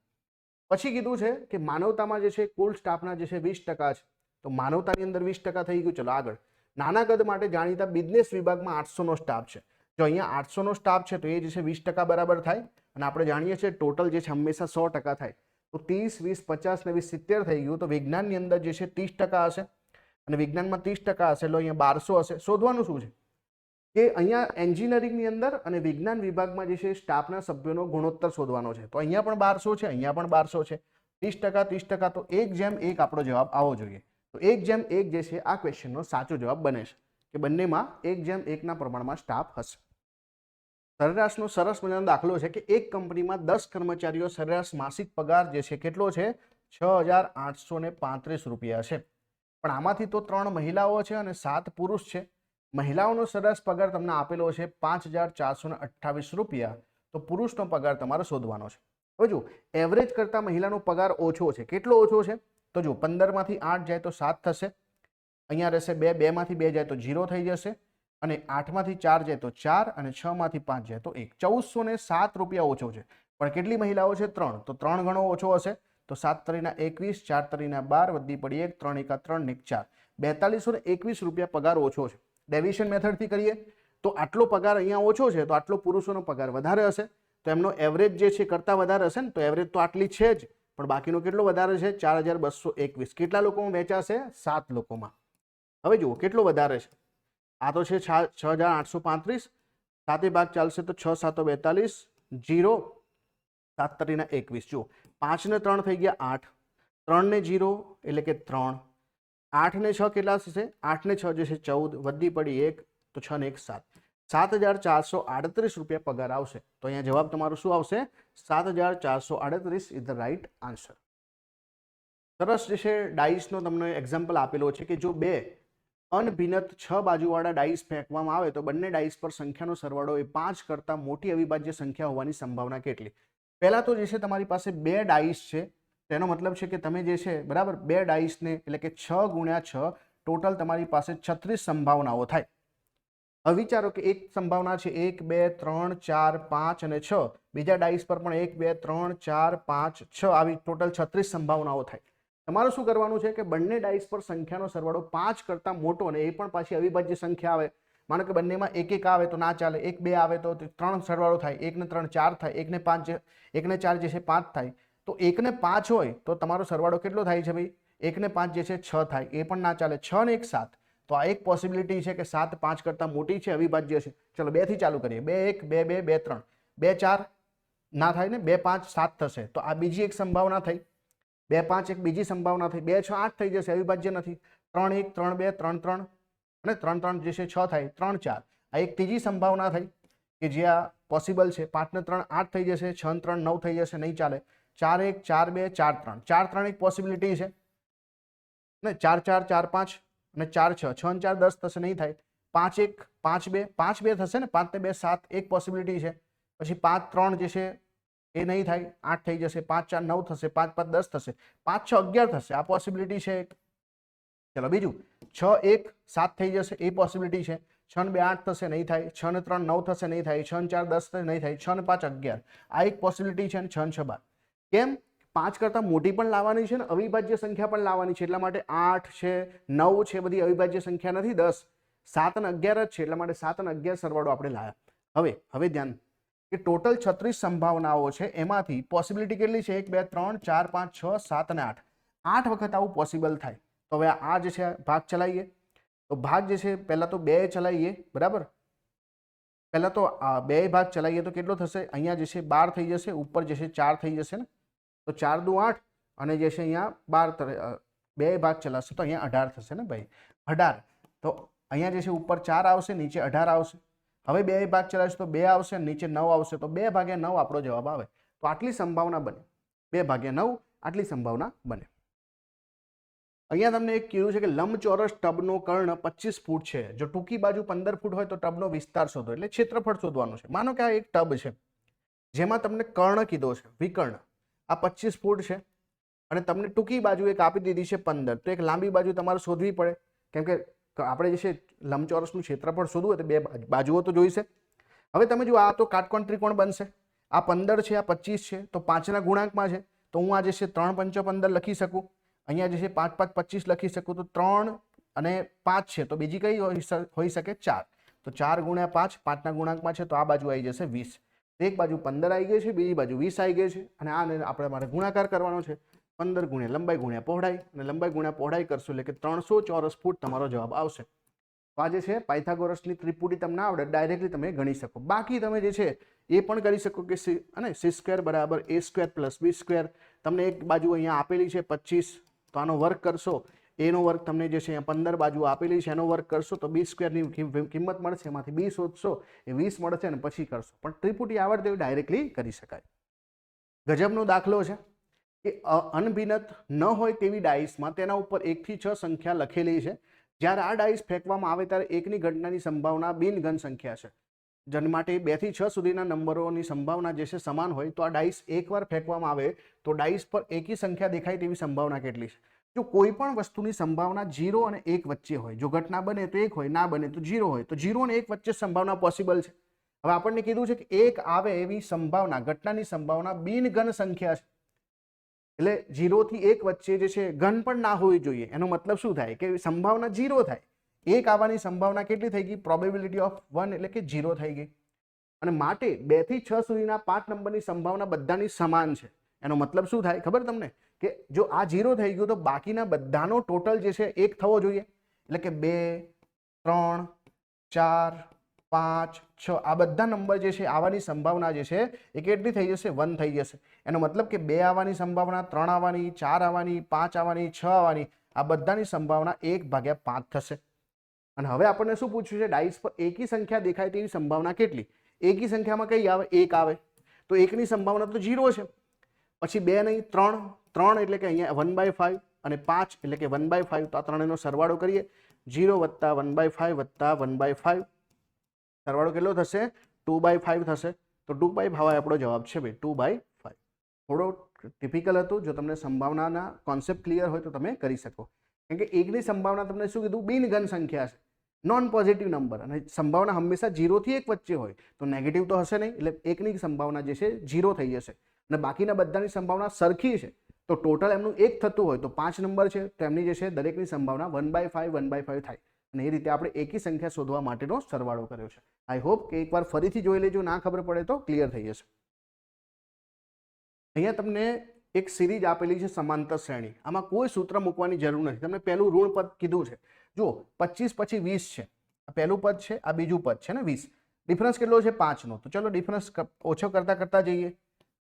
પછી કીધું છે કે માનવતામાં જે છે કુલ સ્ટાફના જે છે 20% છે, તો માનવતાની અંદર 20% થઈ ગયું. ચલો આગળ. નાના કદ માટે જાણીતા બિઝનેસ વિભાગમાં 800 નો સ્ટાફ છે. જો અહીંયા 800 નો સ્ટાફ છે તો એ જે છે 20% બરાબર થાય, અને આપણે જાણીએ છીએ ટોટલ જે છે હંમેશા 100% થાય. તો 30, 20, 50 ને 20, 70 થઈ ગયું. તો વિજ્ઞાનની અંદર જે છે 30% હશે, અને વિજ્ઞાનમાં 30% હશે, એટલે અહીંયા 1200 હશે. શોધવાનું શું છે કે અહીંયા એન્જિનિયરિંગની અંદર અને વિજ્ઞાન વિભાગમાં જે છે સ્ટાફના સભ્યોનો ગુણોત્તર શોધવાનો છે. તો અહીંયા પણ 1200 છે, અહીંયા પણ 1200 છે, 30%, 30%, તો 1:1 આપણો જવાબ આવવો જોઈએ. તો 1:1 જે છે આ ક્વેશ્ચનનો સાચો જવાબ બને છે કે બંનેમાં 1:1 ના પ્રમાણમાં સ્ટાફ હશે. સરેરાશનો સરસ મજાનો દાખલો છે કે એક કંપનીમાં 10 કર્મચારીઓ સરેરાશ માસિક પગાર જે છે કેટલો છે? 6,835 રૂપિયા છે. પણ આમાંથી તો 3 મહિલાઓ છે અને 7 પુરુષ છે. મહિલાઓનો સરેરાશ પગાર તમને આપેલો છે 5,428 રૂપિયા. તો પુરુષનો પગાર તમારે શોધવાનો છે. હવે જો એવરેજ કરતા મહિલાનો પગાર ઓછો છે. કેટલો ઓછો છે? તો જો 15 માંથી 8 જાય તો 7 થશે, અહીંયા રહેશે 2, 2 માંથી 2 જાય તો 0 થઈ જશે, અને 8 માંથી 4 જાય તો 4, અને 6 માંથી 5 જાય તો 1. 1407 રૂપિયા ઓછો છે, પણ કેટલી મહિલાઓ છે? 3. તો 3 ગણો ઓછો હશે. તો 7 તરીના 21, 4 તરીના 12, વધી પડી 1, 3 એકા 3 ને 4, 4221 રૂપિયા પગાર ઓછો છે. ડેવિએશન મેથડથી કરીએ તો આટલો પગાર અહીંયા ઓછો છે, તો આટલો પુરુષોનો પગાર વધારે હશે, તો એમનો એવરેજ જે છે કરતાં વધારે હશે ને, તો એવરેજ તો આટલી છે જ, પણ બાકીનો કેટલો વધારે છે? 4221. કેટલા લોકોમાં વેચાશે? 7 લોકોમાં. હવે જુઓ કેટલો વધારે છે. આ તો છે 6835, 7 ભાગ ચાલશે તો 6 7 42, 0, 7 તરીના 21. જુઓ 5 ને 3 થઈ ગયા 8, 3 ને 0 એટલે કે 3, 8 ને 6 કેટલા થશે? 8 ને 6 જે છે 14, વધી પડી 1, તો 6 ને 1 7, 7438 રૂપિયા પગાર આવશે. તો અહીંયા જવાબ તમારો શું આવશે? 7438 ઇઝ ધ રાઈટ આન્સર. સરસ જે છે ડાઇસનો તમને એક્ઝામ્પલ આપેલો છે કે જો બે અનભિન્નત 6 બાજુવાળા ડાઇસ ફેંકવામાં આવે તો બંને ડાઇસ પર સંખ્યાનો સરવાળો એ 5 કરતાં મોટી અવિભાજ્ય સંખ્યા હોવાની સંભાવના કેટલી? પહેલા તો જે છે તમારી પાસે 2 ડાઇસ છે, તેનો મતલબ છે કે તમે જે છે બરાબર 2 ડાઇસને એટલે કે 6 ગુણ્યા 6 ટોટલ તમારી પાસે 36 સંભાવનાઓ થાય. હવે વિચારો કે એક સંભાવના છે 1 2 3 4 5 અને 6, બીજા ડાઇસ પર પણ 1 2 3 4 5 6, આવી ટોટલ 36 સંભાવનાઓ થાય. તમારે શું કરવાનું છે કે બંને ડાઇસ પર સંખ્યાનો સરવાળો 5 કરતાં મોટો, અને એ પણ પાછી અવિભાજ્ય સંખ્યા આવે. માનો કે બંનેમાં 1 1 આવે તો ના ચાલે, 1 2 આવે તો 3 સરવાળો થાય, 1 ને 3 4 થાય, 1 ને 5 1 ને 4 જે છે 5 થાય. તો 1 ને 5 હોય તો તમારો સરવાળો કેટલો થાય છે ભાઈ? 1 ને 5 જે છે 6 થાય, એ પણ ના ચાલે. 6 ને 1 7, તો આ એક પોસિબિલિટી છે કે 7 5 કરતાં મોટી છે, અવિભાજ્ય છે. ચલો 2 થી ચાલુ કરીએ. 2 1 2 2 2 3, 2 4 ના થાય ને, 2 5 7 થશે, તો આ બીજી એક સંભાવના થઈ. 2 5 એક બીજી સંભાવના થઈ. 2 6 8 થઈ જશે, અવિભાજ્ય નથી. 3 1 3 2 3 3, અને 3 3 જે છે 6 થાય, 3 4, આ એક ત્રીજી સંભાવના થઈ કે જે આ પોસિબલ છે. 5 ને 3 8 થઈ જશે, 6 ને 3 9 થઈ જશે, નહીં ચાલે. 4 1 4 2 4 3, 4 3 એક પોસિબિલિટી છે ને. 4 4 4 5 અને 4 6, 6 ને 4 10 થશે, નહીં થાય. 5 1 5 2 5 2 થશે ને, 5 ને 2 7, એક પોસિબિલિટી છે. પછી 5 3 જે છે એ નહીં થાય, 8 થઈ જશે. 5 4 9 થશે, 5 5 10 થશે, 5 6 11 થશે, આ પોસિબિલિટી છે એક. ચલો બીજું 6 1 7 થઈ જશે, એ પોસિબિલિટી છે. 6 ને 2 8 થશે, નહીં થાય. 6 ને 3 9 થશે, નહીં થાય. 6 ને 4 10 થશે, નહીં થાય. 6 ને 5 11, આ એક પોસિબિલિટી છે. અને 6 ને 6 12. કેમ? 5 કરતાં મોટી પણ લાવવાની છે ને અવિભાજ્ય સંખ્યા પણ લાવવાની છે, એટલા માટે 8 છે 9 છે, બધી અવિભાજ્ય સંખ્યા નથી. 10 7 અને 11 જ છે, એટલા માટે 7 અને 11 સરવાળો આપણે લાવ્યા. હવે ધ્યાન કે ટોટલ 36 સંભાવનાઓ છે, એમાંથી પોસિબિલિટી કેટલી છે? 1 2 3 4 5 6 7 અને 8, 8 વખત આવું પોસિબલ થાય. તો હવે આ જે છે ભાગ ચલાવીએ, તો ભાગ જે છે પહેલા તો 2 ચલાવીએ, બરાબર. પહેલા તો 2 ભાગ ચલાવીએ તો કેટલો થશે? અહીંયા જે છે 12 થઈ જશે, ઉપર જે છે 4 થઈ જશે ને, તો 4 દુ 8, અને જે છે અહીંયા 12 2 ભાગ ચલાવશે તો અહીંયા 18 થશે ને ભાઈ, 18. તો અહીંયા જે છે ઉપર 4 આવશે, નીચે 18 આવશે. હવે 2 ભાગ ચલાવશે તો 2 આવશે, નીચે 9 આવશે, તો 2 ભાગ્યા 9 આપણો જવાબ આવે. તો આટલી સંભાવના બને, 2 ભાગ્યા 9 આટલી સંભાવના બને. અહીંયા તમને એક કીધું છે કે લંબચોરસ ટબનો કર્ણ 25 ફૂટ છે, જો ટૂંકી બાજુ 15 ફૂટ હોય તો ટબનો વિસ્તાર શોધો. એટલે ક્ષેત્રફળ શોધવાનું છે. માનો કે આ એક ટબ છે જેમાં તમને કર્ણ કીધો છે, વિકર્ણ, આ 25 ફૂટ છે, અને તમને ટૂંકી બાજુ એક આપી દીધી છે 15, તો એક લાંબી બાજુ તમારે શોધવી પડે. કેમ કે આપણે જે છે લંબચોરસનું ક્ષેત્રફળ શોધવું હોય તો 2 બાજુઓ તો જોઈશે. હવે તમે જો આ તો કાટકોણ ત્રિકોણ બનશે. આ 15 છે, આ 25 છે, તો 5ના ગુણાંકમાં છે, તો હું આ જે છે 3 5 15 લખી શકું. અહીંયા જે છે 5 5 25 લખી શકું. તો 3 અને 5 છે, તો બીજી કઈ હોઈ શકે? 4. તો 4 ગુણ્યા 5, 5ના ગુણાંકમાં છે, તો આ બાજુ આવી જશે 20. એક બાજુ 15 આવી ગઈ છે, બીજી બાજુ 20 આવી ગઈ છે, અને આને આપણે મારે ગુણાકાર કરવાનો છે. 15 ગુણ્યા લંબાઈ ગુણ્યા પહોળાઈ, અને લંબાઈ ગુણ્યા પહોળાઈ કરશું એટલે કે 300 ચોરસ ફૂટ તમારો જવાબ આવશે. તો આ જે છે પાયથાગોરસની ત્રિપુટી તમને આવડે, ડાયરેક્ટલી તમે ગણી શકો. બાકી તમે જે છે એ પણ કરી શકો કે c² બરાબર a² + b². તમને એક બાજુ અહીંયા આપેલી છે 25, તો આનો વર્ગ કરશો, એનો વર્ગ તમને જે છે અહીંયા 15 બાજુ આપેલી છે, એનો વર્ગ કરશો તો b² ની કિંમત મળશે, એમાંથી b શોધશો, એ 20 મળશે, અને પછી કરશો. પણ ત્રિપુટી આવડતી હોય ડાયરેક્ટલી કરી શકાય. ગજબનો દાખલો છે કે અનભિન્નત ન હોય તેવી ડાઇસમાં તેના ઉપર 1 થી 6 સંખ્યા લખેલી છે. જ્યારે આ ડાઇસ ફેંકવામાં આવે ત્યારે એકની ઘટનાની સંભાવના બિનઘન સંખ્યા છે. જેના માટે 2 થી 6 સુધીના નંબરોની સંભાવના જે છે સમાન હોય, તો આ ડાઇસ એકવાર ફેંકવામાં આવે તો ડાઇસ પર એકી સંખ્યા દેખાય તેવી સંભાવના કેટલી છે? જો કોઈ પણ વસ્તુની સંભાવના 0 અને 1 વચ્ચે હોય, જો ઘટના બને તો 1 હોય, ના બને તો 0 હોય, તો 0 અને 1 વચ્ચે સંભાવના પોસિબલ છે. હવે આપણને કીધું છે કે 1 આવે એવી સંભાવના, ઘટનાની સંભાવના બિનઘન સંખ્યા છે. એટલે 0 થી 1 વચ્ચે જે છે ઘન પણ ના હોવી જોઈએ. એનો મતલબ શું થાય કે સંભાવના 0 થાય. 1 આવવાની સંભાવના કેટલી થઈ ગઈ? પ્રોબેબિલિટી ઓફ 1 એટલે કે 0 થઈ ગઈ. અને માટે 2 થી 6 સુધીના 5 નંબરની સંભાવના બધાની સમાન છે. એનો મતલબ શું થાય ખબર તમને? કે જો આ 0 થઈ ગયું તો બાકીના બધાનો ટોટલ જે છે 1 થવો જોઈએ. એટલે કે 2, 3, 4, 5, 6 આ બધા નંબર જે છે આવવાની સંભાવના જે છે એ કેટલી થઈ જશે? 1 થઈ જશે. એનો મતલબ કે 2 આવવાની સંભાવના, 3 આવવાની, 4 આવવાની, 5 આવવાની, 6 આવવાની, આ બધાની સંભાવના 1/5 થશે. અને હવે આપણને શું પૂછ્યું છે? ડાઈસ પર એકી સંખ્યા દેખાય તેવી સંભાવના કેટલી? એકી સંખ્યામાં કઈ આવે? 1 આવે. તો 1 ની સંભાવના તો 0 છે. પછી 2 નહીં, 3, 3 એટલે કે અહીંયા 1/5 અને 5 એટલે કે 1/5. તો આ ત્રણેયનો સરવાળો કરીએ. 0 + 1/5 + 1/5 સરવાળો કેટલો થશે? 2/5 થશે. તો 2/5 આપણો જવાબ છે ભાઈ, 2/5. થોડો ટિપિકલ હતું. જો તમને સંભાવનાના કોન્સેપ્ટ ક્લિયર હોય તો તમે કરી શકો. કેમ કે 1 ની સંભાવના તમને શું કીધું? બિનઘન સંખ્યા છે, નોન પોઝિટિવ નંબર. અને સંભાવના હંમેશા 0 થી 1 વચ્ચે હોય, તો નેગેટિવ તો હશે નહીં. એટલે 1 ની સંભાવના જે છે 0 થઈ જશે. અને બાકીના બધાની સંભાવના સરખી છે, તો ટોટલ એમનું 1 થતું હોય તો 5 નંબર છે, તો એમની જે છે દરેકની સંભાવના 1/5 1/5 થાય. અને એ રીતે આપણે એકી સંખ્યા શોધવા માટેનો સરવાળો કર્યો છે. આઈ હોપ કે એકવાર ફરીથી જોઈ લેજો, ના ખબર પડે તો ક્લિયર થઈ જશે. અહીંયા તમને એક સિરીઝ આપેલી છે સમાંતર શ્રેણી. આમાં કોઈ સૂત્ર મૂકવાની જરૂર નથી. તમને પહેલું ઋણ પદ કીધું છે. જો 25 પછી 20 છે, આ પહેલું પદ છે, આ બીજું પદ છે ને 20. ડિફરન્સ કેટલો છે? 5 નો. તો ચલો ડિફરન્સ ઓછો કરતા જઈએ.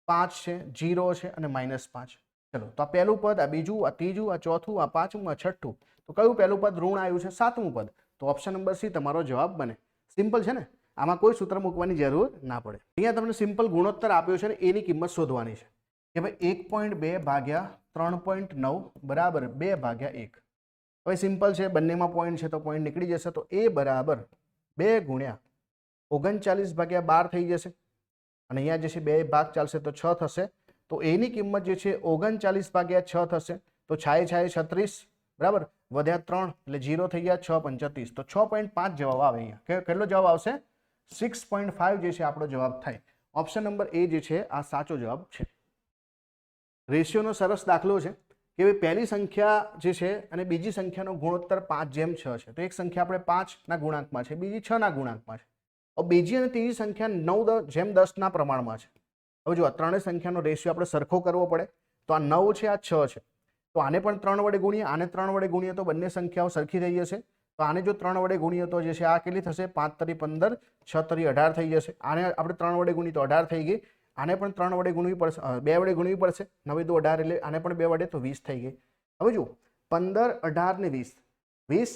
5 છે, 0 છે અને -5. ચલો તો આ પહેલું પદ, આ બીજું, આ ત્રીજું, આ ચોથું, આ પાંચમું, આ છઠ્ઠું. તો કયું પહેલું પદ ઋણ આવ્યું છે? 7મું પદ. તો ઓપ્શન નંબર સી તમારો જવાબ બને. સિમ્પલ છે ને, આમાં કોઈ સૂત્ર મૂકવાની જરૂર ના પડે. અહીંયા તમને સિમ્પલ ગુણોત્તર આપ્યો છે ને એની કિંમત શોધવાની છે કે ભાઈ 1.2 ભાગ્યા 3.9 બરાબર 2/1. હવે સિમ્પલ છે, બંનેમાં પોઈન્ટ છે તો પોઈન્ટ નીકળી જશે. તો એ બરાબર 2 ગુણ્યા 39/12 થઈ જશે. અને અહીંયા જે છે 2 ભાગ ચાલશે તો 6 થશે. તો એની કિંમત જે છે 39/6 થશે. તો છાએ 36 બરાબર, વધ્યા 3 એટલે 0 થઈ ગયા. 6 35 તો 6.5 જવાબ આવે. અહીંયા કેટલો જવાબ આવશે? 6.5 જે છે આપણો જવાબ થાય. ઓપ્શન નંબર એ જે છે આ સાચો જવાબ છે. રેશિયોનો સરસ દાખલો છે કે ભાઈ પહેલી સંખ્યા જે છે અને બીજી સંખ્યાનો ગુણોત્તર 5:6 છે. તો એક સંખ્યા આપણે 5 ના ગુણાંકમાં છે, બીજી 6 ના ગુણાંકમાં છે. હવે બીજી અને ત્રીજી સંખ્યા 9:10 ના પ્રમાણમાં છે. હવે જો આ ત્રણેય સંખ્યાનો રેશિયો આપણે સરખો કરવો પડે. તો આ 9 છે, આ 6 છે. તો આને પણ 3 વડે ગુણીએ, આને 3 વડે ગુણીએ તો બંને સંખ્યાઓ સરખી થઈ જશે. તો આને જો 3 વડે ગુણીએ તો જે છે આ કેટલી થશે? 5 તરી 15, 6 તરી 18 થઈ જશે. આને આપણે 3 વડે ગુણીએ તો 18 થઈ ગઈ. આને પણ 3 વડે ગુણવી પડશે, 2 વડે ગુણવી પડશે. 9 × 2 = 18 એટલે આને પણ 2 વડે તો 20 થઈ ગઈ. હવે જો 15, 18 ને 20, 20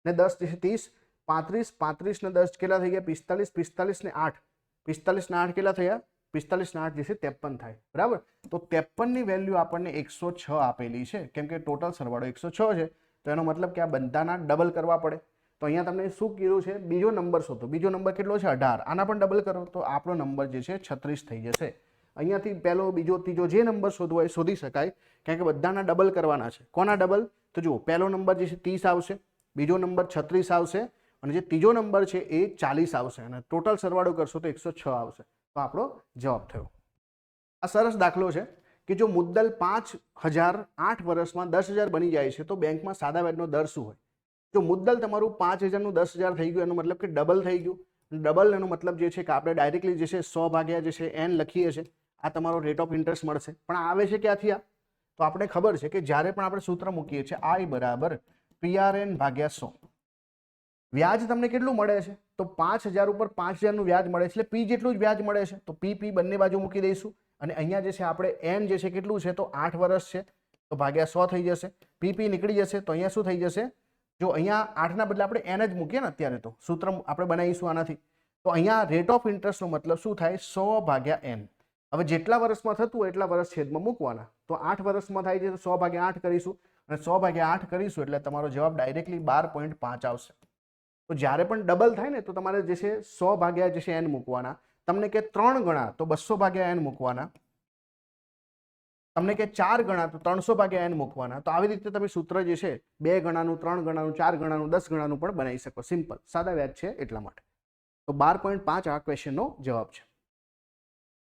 ને 10 છે 30, 35, 35 ને 10 કેટલા થઈ ગયા? 45, 45 ને 8, 45 ને 8 કેટલા થયા? 45 ને 8 જે છે 53 થાય. બરાબર. તો 53 ની વેલ્યુ આપણને 106 આપેલી છે. કેમ કે ટોટલ સરવાળો 106 છે. તો એનો મતલબ કે આ બધાના ડબલ કરવા પડે. તો અહીંયા તમને શું કીધું છે? બીજો નંબર શોધો. બીજો નંબર કેટલો છે? 18. આના પણ ડબલ કરો તો આપણો નંબર જે છે 36 થઈ જશે. અહીંયાથી પહેલો, બીજો, ત્રીજો જે નંબર શોધવો હોય શોધી શકાય. કારણ કે બધાના ડબલ કરવાના છે. કોના ડબલ? તો જુઓ, પહેલો નંબર જે છે 30 આવશે, બીજો નંબર 36 આવશે અને જે ત્રીજો નંબર છે એ 40 આવશે. અને ટોટલ સરવાળો કરશો તો 106 આવશે. તો આપણો જવાબ થયો. આ સરસ દાખલો છે કે જો મુદ્દલ 5000 8 વર્ષમાં 10,000 બની જાય છે તો બેંકમાં સાદા વ્યાજનો દર શું હોય? જો મુદ્દલ તમારું 5000 નું 10,000 થઈ ગયું એનો મતલબ કે ડબલ થઈ ગયું. ડબલ એનો મતલબ જે છે કે આપણે ડાયરેક્ટલી જે છે 100 ભાગ્યા જે છે n લખીએ છીએ. આ તમારો રેટ ઓફ ઇન્ટરેસ્ટ મળશે. પણ આવે છે ક્યાંથી? આ તો આપણે ખબર છે કે જ્યારે પણ આપણે સૂત્ર મૂકીએ છીએ I = PRN / 100. વ્યાજ તમને કેટલું મળે છે? તો 5000 ઉપર 5000 નું વ્યાજ મળે છે એટલે P જેટલું જ વ્યાજ મળે છે. તો P બંને બાજુ મૂકી દઈશું. અને અહીંયા જે છે આપણે n જે છે કેટલું છે? તો 8 વર્ષ છે. તો ભાગ્યા 100 થઈ જશે. P નીકળી જશે. તો અહીંયા શું થઈ જશે? જો અહીંયા 8 ના બદલે આપણે n જ મૂકીએ ને અત્યારે, તો સૂત્ર આપણે બનાવીશું આનાથી. તો અહીંયા રેટ ઓફ ઇન્ટરેસ્ટનો મતલબ શું થાય? 100/n. હવે જેટલા વર્ષમાં થતું હોય એટલા વર્ષ છેદમાં મૂકવાના. તો 8 વર્ષમાં થાય છે તો 100/8 કરીશું. અને 100/8 કરીશું એટલે તમારો જવાબ ડાયરેક્ટલી 12.5 આવશે. તો જ્યારે પણ ડબલ થાય ને તો તમારે જે છે 100/n મૂકવાના. તમને કે 3 ગણા તો 200/n મૂકવાના. તમને કે 4 ગણા તો 300 ભાગ્યા n મૂકવાના. તો આવી રીતે તમે સૂત્ર જે છે 2 ગણાનું, 3 ગણાનું, 4 ગણાનું, 10 ગણાનું પણ બનાવી શકો. સિમ્પલ, સાદા વ્યાજ છે એટલા માટે. તો 12.5 આ ક્વેશ્ચનનો જવાબ છે.